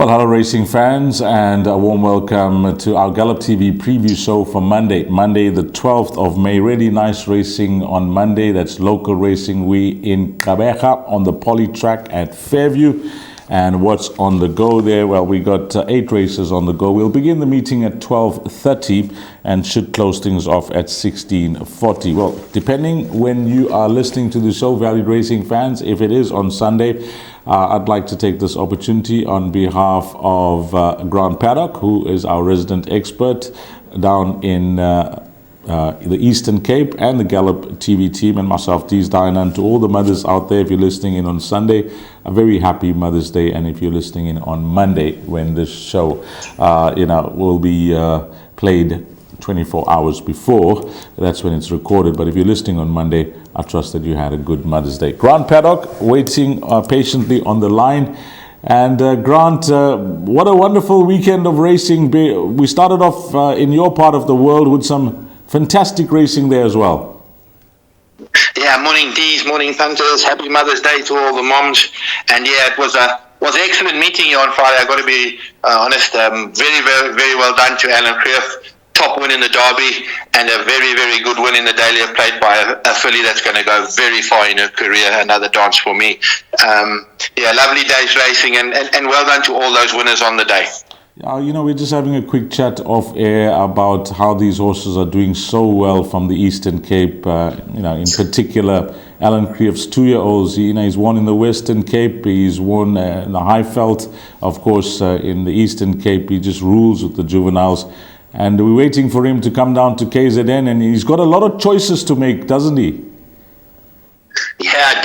Well, hello racing fans, and a warm welcome to our Gallop TV preview show for Monday the 12th of May. Really nice racing on Monday. That's local racing. We in Kabeja on the poly track at Fairview. And what's on the go there? Well, we got 8 races on the go. We'll begin the meeting at 12:30 and should close things off at 16:40. Well, depending when you are listening to the show, valued racing fans, if it is on Sunday, I'd like to take this opportunity on behalf of Grant Paddock, who is our resident expert down in the Eastern Cape, and the Gallop TV team, and myself, Dees Diana, and to all the mothers out there, if you're listening in on Sunday, a very happy Mother's Day. And if you're listening in on Monday, when this show will be played 24 hours before, that's when it's recorded. But if you're listening on Monday, I trust that you had a good Mother's Day. Grant Paddock waiting patiently on the line. And Grant, what a wonderful weekend of racing. We started off in your part of the world with some fantastic racing there as well. Yeah, morning Dees, morning punters. Happy Mother's Day to all the moms. And yeah, it was an excellent meeting here on Friday. I've got to be honest. Very, very, very well done to Alan Creef. Top win in the Derby, and a very, very good win in the Dahlia Plate by a filly that's going to go very far in her career. Another dance for me. Lovely day's racing, and well done to all those winners on the day. We're just having a quick chat off air about how these horses are doing so well from the Eastern Cape. In particular, Alan Creef's 2-year-olds. He's won in the Western Cape. He's won in the Highveld. Of course, in the Eastern Cape, he just rules with the juveniles. And we're waiting for him to come down to KZN, and he's got a lot of choices to make, doesn't he? Yeah,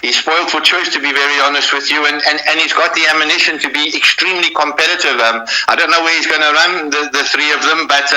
he's spoiled for choice, to be very honest with you, and he's got the ammunition to be extremely competitive. I don't know where he's going to run, the three of them, but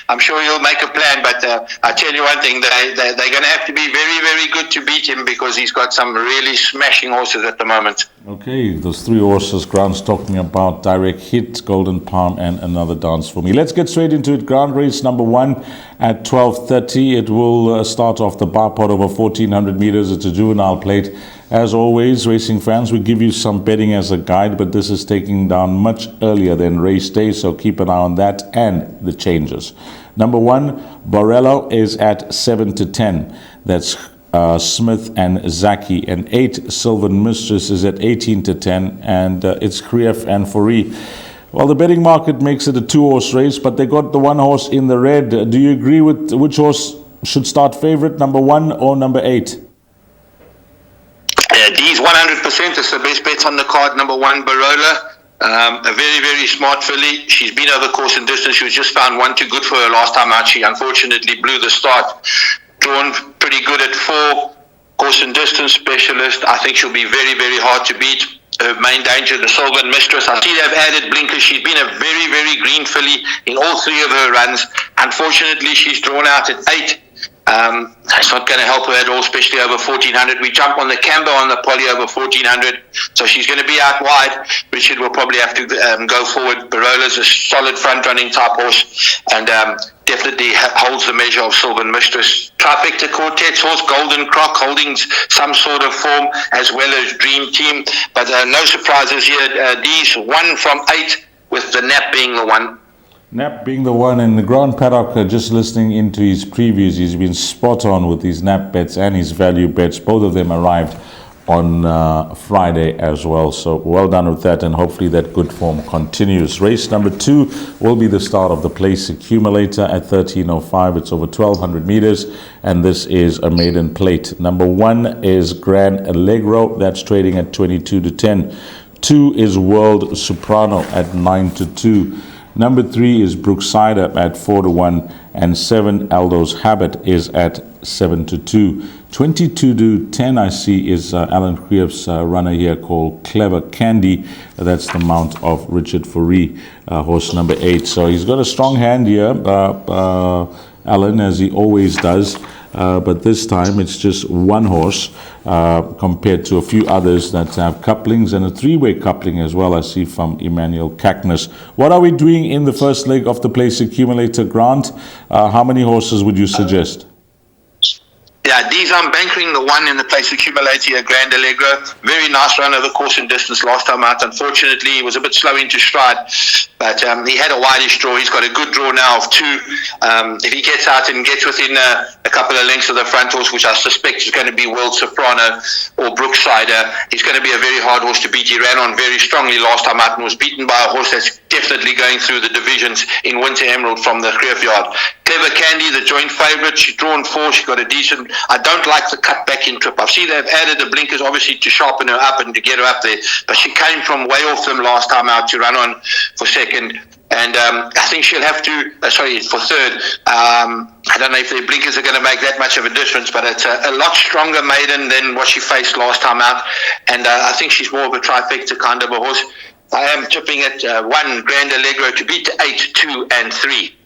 I'm sure he'll make a plan. But I tell you one thing, they're going to have to be very, very good to beat him, because he's got some really smashing horses at the moment. Okay, those 3 horses Grant's talking about: Direct Hit, Golden Palm, and Another Dance for Me. Let's get straight into it. Grant, race number 1 at 12:30. It will start off the bar pot over 1,400 meters. It's a juvenile plate. As always, racing fans, we give you some betting as a guide, but this is taking down much earlier than race day, so keep an eye on that and the changes. Number 1, Borello, is at 7-10. That's Smith and Zaki. And 8, Sylvan Mistress, is at 18-10, and it's Creef and Fourie. Well, the betting market makes it a 2-horse race, but they got the 1 horse in the red. Do you agree with which horse should start favorite, number 1 or number 8? These 100% is the best bets on the card. Number 1, Barola. A very, very smart filly. She's been over course and distance. She was just found 1 too good for her last time out. She unfortunately blew the start. Drawn pretty good at 4, course and distance specialist. I think she'll be very, very hard to beat. Her main danger, the Sylvan Mistress. I see they've added blinkers. She's been a very, very green filly in all 3 of her runs. Unfortunately, she's drawn out at 8. It's not going to help her at all, especially over 1,400. We jump on the Camber on the poly over 1,400, so she's going to be out wide. Richard will probably have to go forward. Barola's a solid front-running type horse, and definitely holds the measure of Sylvan Mistress. Trifecta Quartet's horse, Golden Croc, holding some sort of form, as well as Dream Team. But no surprises here. These 1 from 8, with the Nap being the 1. Nap being the 1, and the Grant Paddock, just listening into his previews, he's been spot on with his Nap bets and his value bets. Both of them arrived on Friday as well. So well done with that, and hopefully that good form continues. Race number 2 will be the start of the Place Accumulator at 13:05. It's over 1,200 meters, and this is a maiden plate. Number 1 is Grand Allegro. That's trading at 22-10. 2 is World Soprano at 9-2. Number 3 is Brooksider at 4-1, and 7, Aldo's Habit, is at 7-2. 22-10, I see, is Alan Creef's runner here called Clever Candy. That's the mount of Richard Fourie, horse number 8. So he's got a strong hand here, Alan, as he always does. But this time it's just 1 horse compared to a few others that have couplings, and a 3-way coupling as well, I see, from Emmanuel Cackness. What are we doing in the first leg of the Place Accumulator, Grant? How many horses would you suggest? Yeah, these I'm bankering the one in the place accumulator, Grand Allegro. Very nice run over course and distance last time out. Unfortunately, he was a bit slow into stride, but he had a wideish draw. He's got a good draw now of 2. If he gets out and gets within a couple of lengths of the front horse, which I suspect is going to be World Soprano or Brookside, he's going to be a very hard horse to beat. He ran on very strongly last time out and was beaten by a horse that's definitely going through the divisions in Winter Emerald from the Graveyard. Clever Candy, the joint favourite. She's drawn 4. She got a decent. I don't like the cut back in trip. I've seen they've added the blinkers obviously to sharpen her up and to get her up there, but she came from way off them last time out to run on for second. And I think she'll have to, for third. I don't know if the blinkers are going to make that much of a difference, but it's a lot stronger maiden than what she faced last time out. And I think she's more of a trifecta kind of a horse. I am tipping it 1 Grand Allegro to beat 8, 2, and 3.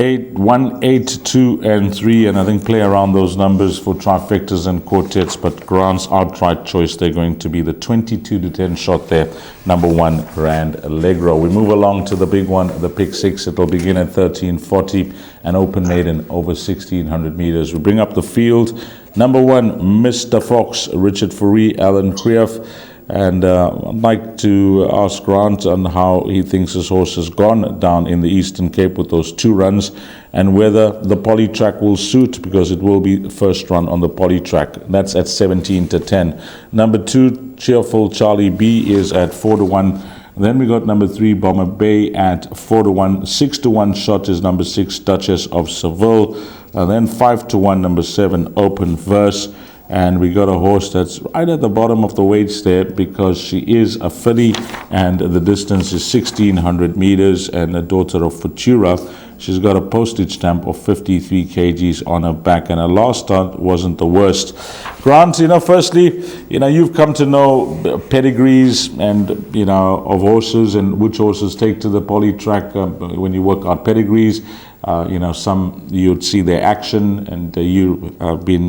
8, 1, 8, 2, and 3, and I think play around those numbers for trifectas and quartets, but Grant's outright choice, they're going to be the 22 to 10 shot there, number 1 Grand Allegro. We move along to the big one, the pick 6. It'll begin at 1340, an open maiden over 1600 meters. We bring up the field. Number 1, Mr. Fox, Richard Fourie, Alan Krief. And I'd like to ask Grant on how he thinks his horse has gone down in the Eastern Cape with those 2 runs, and whether the poly track will suit, because it will be the first run on the poly track. That's at 17 to 10. Number 2, Cheerful Charlie B, is at 4 to 1. Then we got number 3, Bomber Bay, at 4 to 1. 6 to 1 shot is number 6, Duchess of Seville. And then 5 to 1, number 7, Open Verse. And we got a horse that's right at the bottom of the weights there, because she is a filly and the distance is 1600 meters, and a daughter of Futura. She's got a postage stamp of 53 kgs on her back, and her last start wasn't the worst. Grant, firstly, you've come to know pedigrees and, of horses, and which horses take to the poly track when you work out pedigrees. Some you'd see their action, and you have been,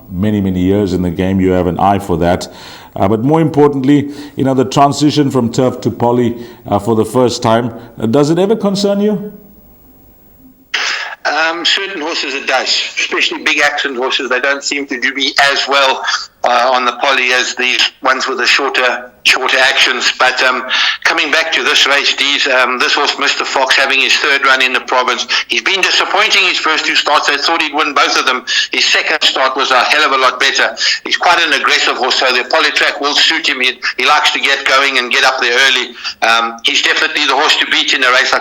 many years in the game. You have an eye for that. But more importantly, the transition from turf to poly for the first time, does it ever concern you? Certain horses it does, especially big accent horses. They don't seem to do me as well on the poly as these ones with the shorter actions. But coming back to this race, this horse, Mr. Fox, having his 3rd run in the province, he's been disappointing his first 2 starts. I thought he'd win both of them. His second start was a hell of a lot better. He's quite an aggressive horse, so the poly track will suit him. He likes to get going and get up there early. He's definitely the horse to beat in a race.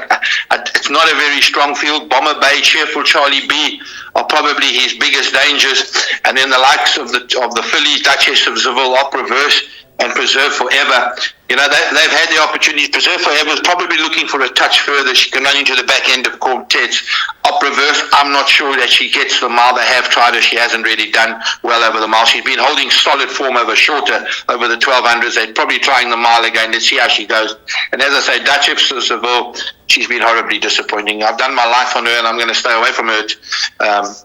It's not a very strong field. Bomber Bay, Cheerful Charlie B are probably his biggest dangers, and then the likes of the filly, Duchess of Seville, Opera Verse, and Preserve Forever. They've had the opportunity. Preserve Forever is probably looking for a touch further. She can run into the back end of quartets. Opera Verse, I'm not sure that she gets the mile. They have tried her. She hasn't really done well over the mile. She's been holding solid form over the 1200s. They're probably trying the mile again. Let's see how she goes. And as I say, Duchess of Seville, she's been horribly disappointing. I've done my life on her, and I'm going to stay away from her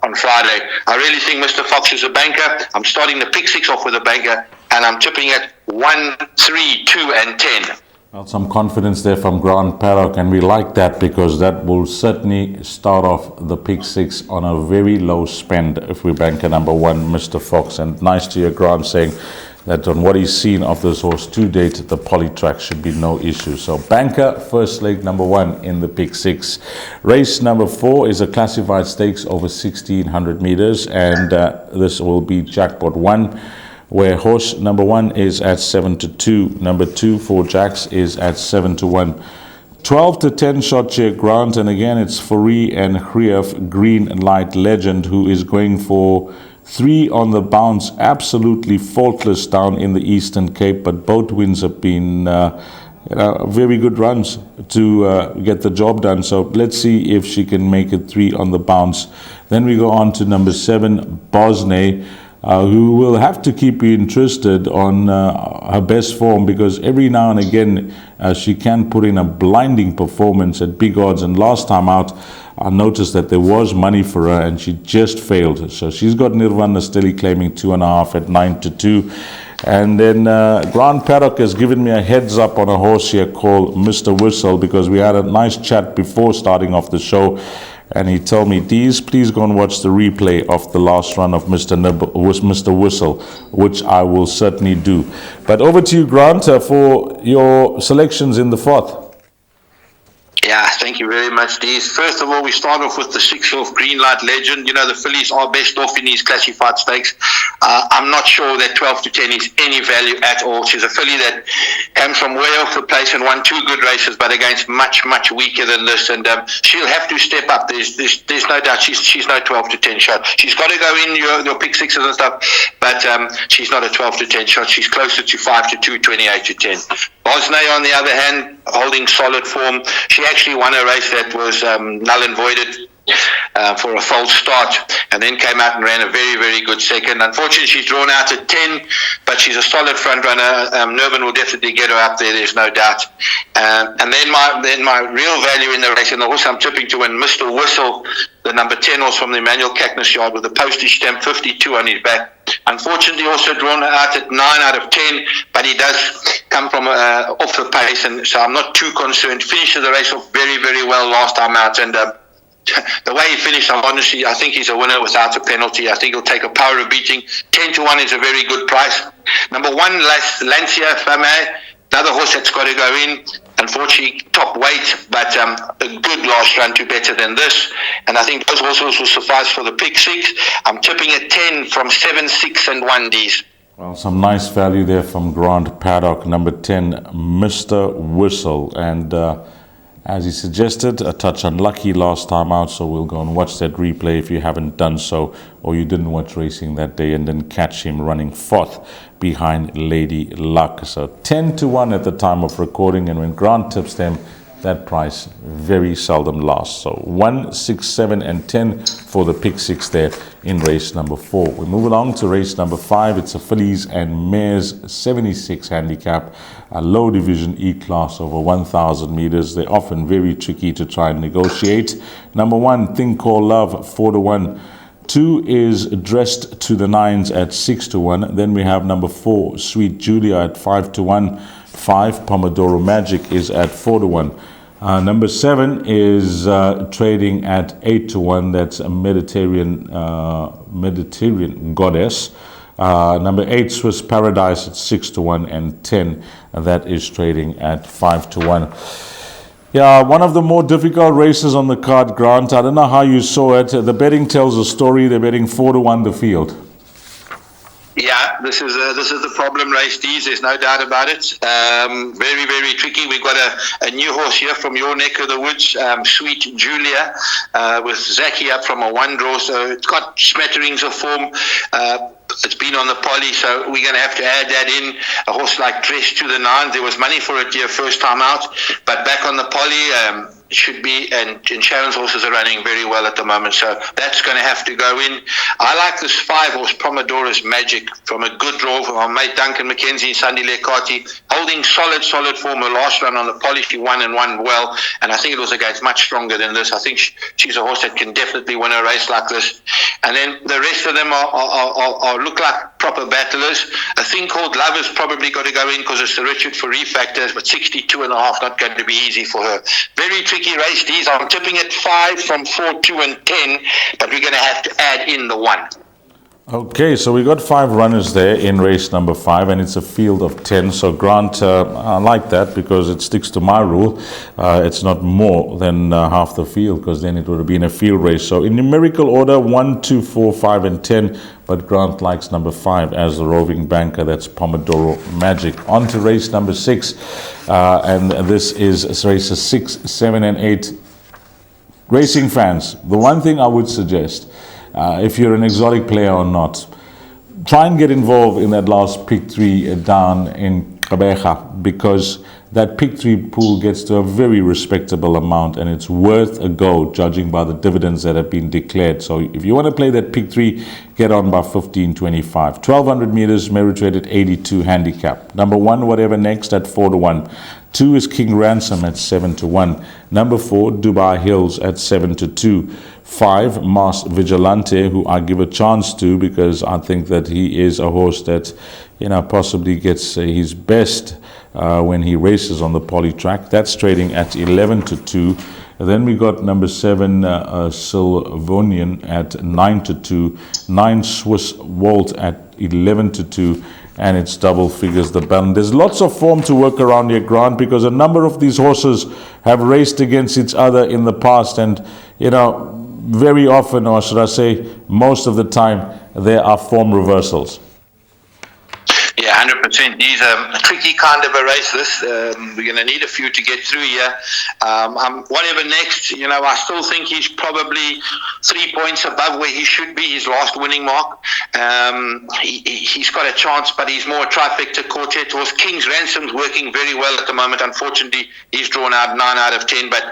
on Friday. I really think Mr. Fox is a banker. I'm starting the pick 6 off with a banker, and I'm tipping at 1, 3, 2, and 10. Well, some confidence there from Grant Paddock, and we like that, because that will certainly start off the pick 6 on a very low spend if we bank a number 1, Mr. Fox. And nice to hear Grant saying that on what he's seen of this horse to date, the poly track should be no issue. So banker, first leg, number 1 in the pick 6. Race number 4 is a classified stakes over 1600 meters, and this will be jackpot 1, where horse number 1 is at 7 to 2. Number 2 for Jacks is at 7 to 1. 12 to 10 shot check, Grant, and again it's Fourie and Krief, Green Light Legend, who is going for 3 on the bounce, absolutely faultless down in the Eastern Cape, but both wins have been very good runs to get the job done. So let's see if she can make it 3 on the bounce. Then we go on to number 7, Bosney, who will have to keep you interested on her best form, because every now and again she can put in a blinding performance at big odds. And last time out, I noticed that there was money for her and she just failed. So she's got Nirvana Steli claiming 2.5 at 9 to 2. And then Grant Paddock has given me a heads up on a horse here called Mr. Whistle, because we had a nice chat before starting off the show. and he told me, Dees, please go and watch the replay of the last run of Mr. Whistle, which I will certainly do. But over to you, Grant, for your selections in the fourth. Yeah, thank you very much, Dees. First of all, we start off with the 6-off Green Light Legend. You know, the fillies are best off in these classified stakes. I'm not sure that 12 to 10 is any value at all. She's a filly that comes from way off the place and won 2 good races, but against much, much weaker than this. And she'll have to step up. There's no doubt she's no 12 to 10 shot. She's got to go in your pick sixes and stuff, but she's not a 12 to 10 shot. She's closer to 5 to 2, 28 to 10. Bosnay, on the other hand, holding solid form. She actually won a race that was null and voided for a false start, and then came out and ran a very, very good second. Unfortunately, she's drawn out at 10, but she's a solid front runner. Nervin will definitely get her up there, there's no doubt. And then my real value in the race, and the horse I'm tipping to win, Mr. Whistle, the number 10 horse from the Emmanuel Cackness yard with a postage stamp 52 on his back. Unfortunately, also drawn out at 9 out of 10, but he does come from off the pace, and so I'm not too concerned. Finished the race off very, very well last time out, and the way he finished, honestly, I think he's a winner without a penalty. I think he'll take a power of beating. 10 to 1 is a very good price. Number 1, Lancia Fame, another horse that's got to go in. Unfortunately, top weight, but a good last run to better than this. And I think those horses will suffice for the pick 6. I'm tipping at 10 from 7, 6 and 1 Ds. Well, some nice value there from Grant Paddock, number 10, Mr. Whistle. And as he suggested, a touch unlucky last time out, so we'll go and watch that replay if you haven't done so, or you didn't watch racing that day and then catch him running 4th behind Lady Luck. So 10 to 1 at the time of recording, and when Grant tips them, that price very seldom lasts. So 1, 6, 7 and 10 for the pick 6 there in race number 4. We move along to race number 5. It's a fillies and mares 76 handicap, a low division E-class over 1,000 meters. They're often very tricky to try and negotiate. Number 1, Thing Called Love, 4 to 1. 2 is Dressed to the Nines at 6 to 1. Then we have number 4, Sweet Julia at 5 to 1. 5, Pomodoro Magic is at 4 to 1. Number 7 is trading at 8 to 1. That's a Mediterranean Goddess. Number 8, Swiss Paradise at 6 to 1, and 10 that is trading at 5 to 1. Yeah, one of the more difficult races on the card, Grant. I don't know how you saw it. The betting tells a story. They're betting 4 to 1 the field. Yeah, this is the problem race, Dees. There's no doubt about it. Very, very tricky. We've got a new horse here from your neck of the woods, Sweet Julia, with Zaki up from a 1 draw. So it's got smatterings of form. It's been on the poly, so we're going to have to add that in. A horse like Dressed to the Nines, there was money for it here first time out, but back on the poly, should be, and Sharon's horses are running very well at the moment, so that's going to have to go in. I like this 5 horse, Pomodoro's Magic, from a good draw from our mate Duncan McKenzie and Sandy Lekati, holding solid form. Her last run on the poly, she won and won well, and I think it was against much stronger than this. I think she's a horse that can definitely win a race like this. And then the rest of them are look like proper battlers. A Thing Called Love has probably got to go in because it's the Richard Faree factors, but 62.5 not going to be easy for her. Very tricky race, these. I'm tipping at 5 from 4, 2 and 10, but we're going to have to add in the 1. Okay, so we got 5 runners there in race number 5, and it's a field of 10. So Grant, I like that because it sticks to my rule. It's not more than half the field, because then it would have been a field race. So in numerical order, 1, 2, 4, 5 and 10. But Grant likes number 5 as the roving banker. That's Pomodoro Magic. On to race number 6, and this is races 6, 7 and 8. Racing fans, the one thing I would suggest, if you're an exotic player or not, try and get involved in that last pick 3 down in Gqeberha, because that pick 3 pool gets to a very respectable amount, and it's worth a go judging by the dividends that have been declared. So if you want to play that pick 3, get on by 15.25. 1200 meters, merit rated 82 handicap. Number 1, Whatever Next at 4 to 1. 2 is King Ransom at 7 to 1. Number 4, Dubai Hills at 7 to 2. 5, Mas Vigilante, who I give a chance to because I think that he is a horse that, possibly gets his best when he races on the poly track. That's trading at 11 to 2. Then we got number 7, Sylvonian at 9-2, 9 Swiss Walt at 11-2, and it's double figures the balance. There's lots of form to work around here, Grant, because a number of these horses have raced against each other in the past, and very often, or should I say most of the time, there are form reversals. Yeah, 100%. These are a tricky kind of a race, this. We're going to need a few to get through here. Whatever next, I still think he's probably 3 points above where he should be, his last winning mark. He's got a chance, but he's more a trifecta quartet horse. King's Ransom's working very well at the moment. Unfortunately, he's drawn out 9 out of 10, but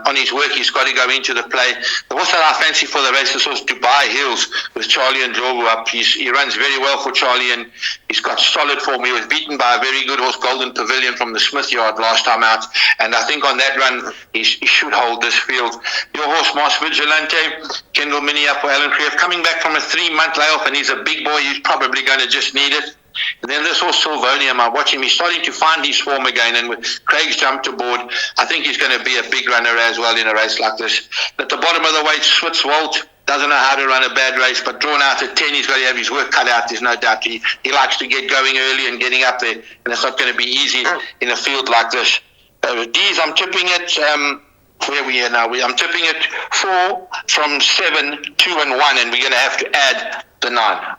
on his work, he's got to go into the play. The horse that I fancy for the race is horse Dubai Hills with Charlie and Jobu up. He runs very well for Charlie, and he's got solid form. He was beaten by a very good horse, Golden Pavilion, from the Smith Yard last time out, and I think on that run he should hold this field. Your horse Mars Vigilante, Kendall Mini up for Alan Creef, coming back from a 3-month layoff, and he's a big boy. He's probably going to just need it. And then this horse Sylvonium, I watch him. He's starting to find his form again, and with Craig's jumped aboard, I think he's going to be a big runner as well in a race like this. At the bottom of the weight, Swiss Walt doesn't know how to run a bad race, but drawn out at 10, he's got to have his work cut out. There's no doubt. He likes to get going early and getting up there, and it's not going to be easy in a field like this. D's, I'm tipping it. Where we are now? I'm tipping it 4 from 7, 2 and 1, and we're going to have to add the 9.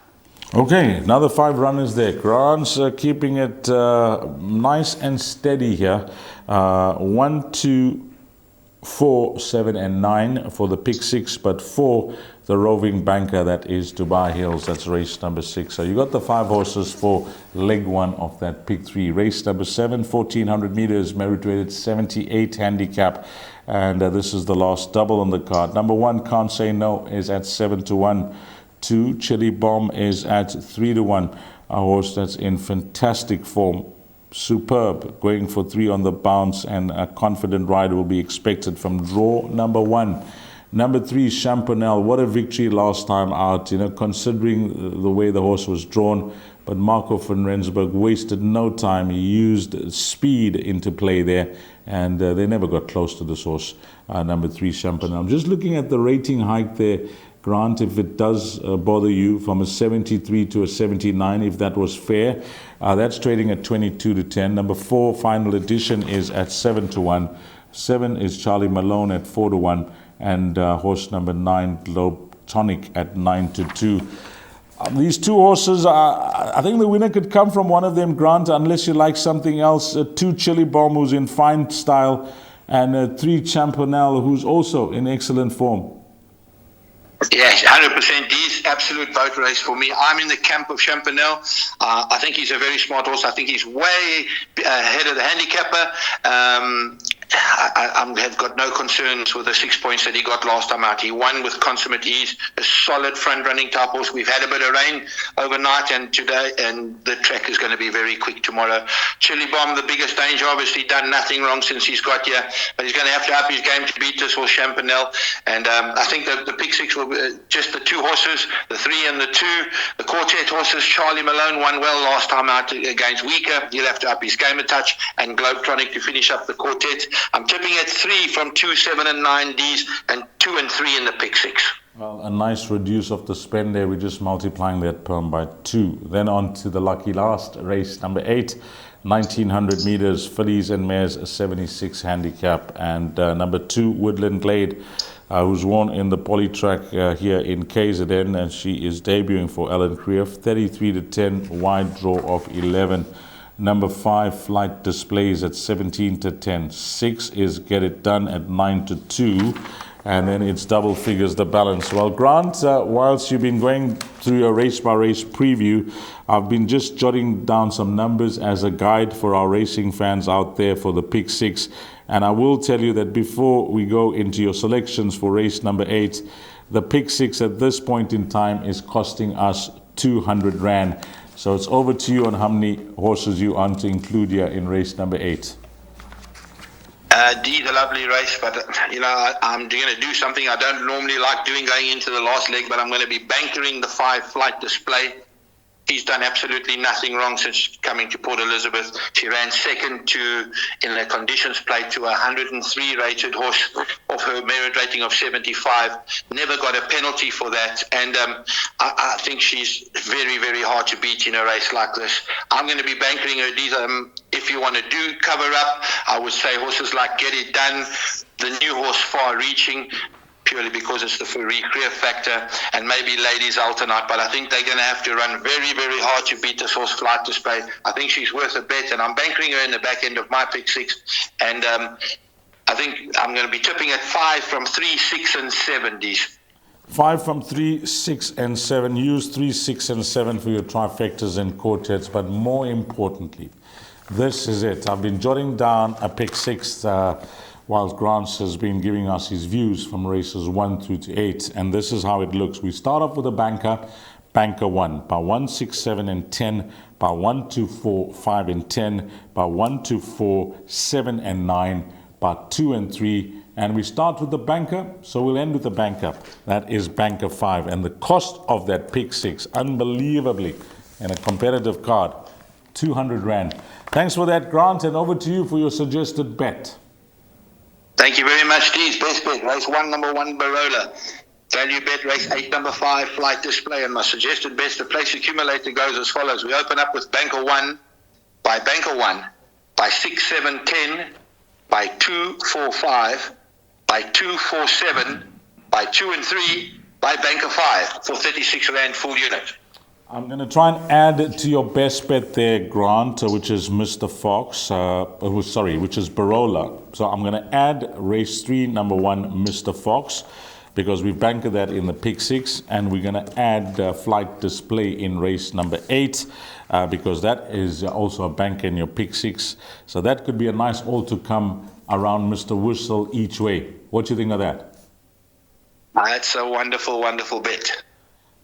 Okay, another 5 runners there. Grant's keeping it nice and steady here. 1, 2, 4, 7 and 9 for the pick 6, but 4 the roving banker, that is Dubai Hills. That's race number 6. So you got the 5 horses for leg 1 of that pick 3. Race number 7, 1400 meters, merit rated 78 handicap, and this is the last double on the card. Number 1, Can't Say No, is at 7-1. 2, Chili Bomb is at 3-1. A horse that's in fantastic form. Superb, going for 3 on the bounce, and a confident ride will be expected from draw number 1. Number 3, Champanel. What a victory last time out, considering the way the horse was drawn. But Marco van Rensburg wasted no time. He used speed into play there, and they never got close to this horse, number 3, Champanel. I'm just looking at the rating hike there, Grant, if it does bother you, from a 73 to a 79, if that was fair. That's trading at 22-10. Number 4, Final Edition, is at 7-1. 7 is Charlie Malone at 4-1. And horse number 9, Globe Tonic, at 9-2. These 2 horses, I think the winner could come from one of them, Grant, unless you like something else. 2, Chili Bomb, who's in fine style, and 3, Champanel, who's also in excellent form. Yes, 100%. He's absolute boat race for me. I'm in the camp of Champanel. I think he's a very smart horse. I think he's way ahead of the handicapper. I have got no concerns with the 6 points that he got last time out. He won with consummate ease, a solid front-running type horse. We've had a bit of rain overnight and today, and the track is going to be very quick tomorrow. Chili Bomb, the biggest danger, obviously done nothing wrong since he's got here, but he's going to have to up his game to beat this horse, Champanel. And I think that the pick 6 will be just the 2 horses, the 3 and the 2. The quartet horses, Charlie Malone won well last time out against Weaker. He'll have to up his game a touch, and Globetronic to finish up the quartet. I'm tipping at 3 from 2, 7 and 9 Ds, and 2 and 3 in the pick 6. Well, a nice reduce of the spend there. We're just multiplying that perm by 2. Then on to the lucky last, race number 8, 1900 meters, fillies and mares, a 76 handicap. And number 2, Woodland Glade, who's won in the polytrack here in KZN, and she is debuting for Alan Creef, 33-10, wide draw of 11. Number 5, Flight Displays, at 17-10. 6 is Get It Done at 9-2. And then it's double figures the balance. Well, Grant, whilst you've been going through your race-by-race preview, I've been just jotting down some numbers as a guide for our racing fans out there for the pick 6. And I will tell you that before we go into your selections for race number 8, the pick 6 at this point in time is costing us 200 Rand. So it's over to you on how many horses you want to include here in race number 8. D's a lovely race, but I'm going to do something I don't normally like doing going into the last leg, but I'm going to be bankering the 5, Flight Display. She's done absolutely nothing wrong since coming to Port Elizabeth. She ran second in the conditions plate to a 103 rated horse of her merit rating of 75. Never got a penalty for that. And I think she's very, very hard to beat in a race like this. I'm going to be bankering her. If you want to do cover up, I would say horses like Get It Done, the new horse Far Reaching, purely because it's the career factor, and maybe Ladies Alternate, but I think they're going to have to run very, very hard to beat this horse Flight Display. I think she's worth a bet, and I'm bankering her in the back end of my pick 6, and I think I'm going to be tipping at 5 from 3, 6 and 7, D's. 5 from 3, 6 and 7. Use 3, 6 and 7 for your trifectas and quartets, but more importantly, this is it. I've been jotting down a pick 6 whilst Grant has been giving us his views from races 1 through to 8, and this is how it looks. We start off with a banker 1, by 1, 6, 7 and 10, by 1, 2, 4, 5 and 10, by 1, 2, 4, 7 and 9, by 2 and 3, and we start with the banker, so we'll end with the banker. That is banker 5, and the cost of that pick 6, unbelievably, in a competitive card, 200 Rand. Thanks for that, Grant, and over to you for your suggested bet. Thank you very much, D's. Best bet, race 1, number 1, Barola. Value bet, race 8, number 5, Flight Display. And my suggested bets, the place accumulator goes as follows. We open up with Banker 1, by 6, 7, 10, by 2, 4, 5, by 2, 4, 7, by 2 and 3, by Banker 5 for 36 Rand full unit. I'm going to try and add to your best bet there, Grant, which is Mr. Fox, which is Barola. So I'm going to add race 3, number 1, Mr. Fox, because we've banked that in the pick 6, and we're going to add Flight Display in race number 8, because that is also a bank in your pick 6. So that could be a nice all to come around Mr. Whistle each way. What do you think of that? That's a wonderful, wonderful bet.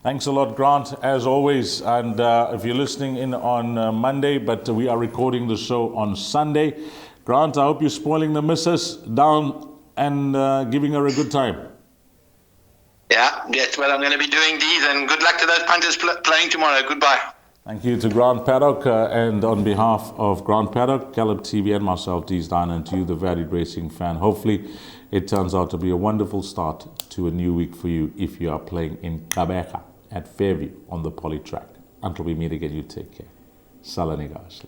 Thanks a lot, Grant, as always. And if you're listening in on Monday, but we are recording the show on Sunday. Grant, I hope you're spoiling the missus down and giving her a good time. Yeah, that's what I'm going to be doing, D's, and good luck to those punters playing tomorrow. Goodbye. Thank you to Grant Paddock, and on behalf of Grant Paddock, Gallop TV, and myself, D's Dine, and to you, the varied racing fan. Hopefully, it turns out to be a wonderful start to a new week for you if you are playing in Gqeberha at Fairview on the Poly track. Until we meet again, you take care. Salani guys.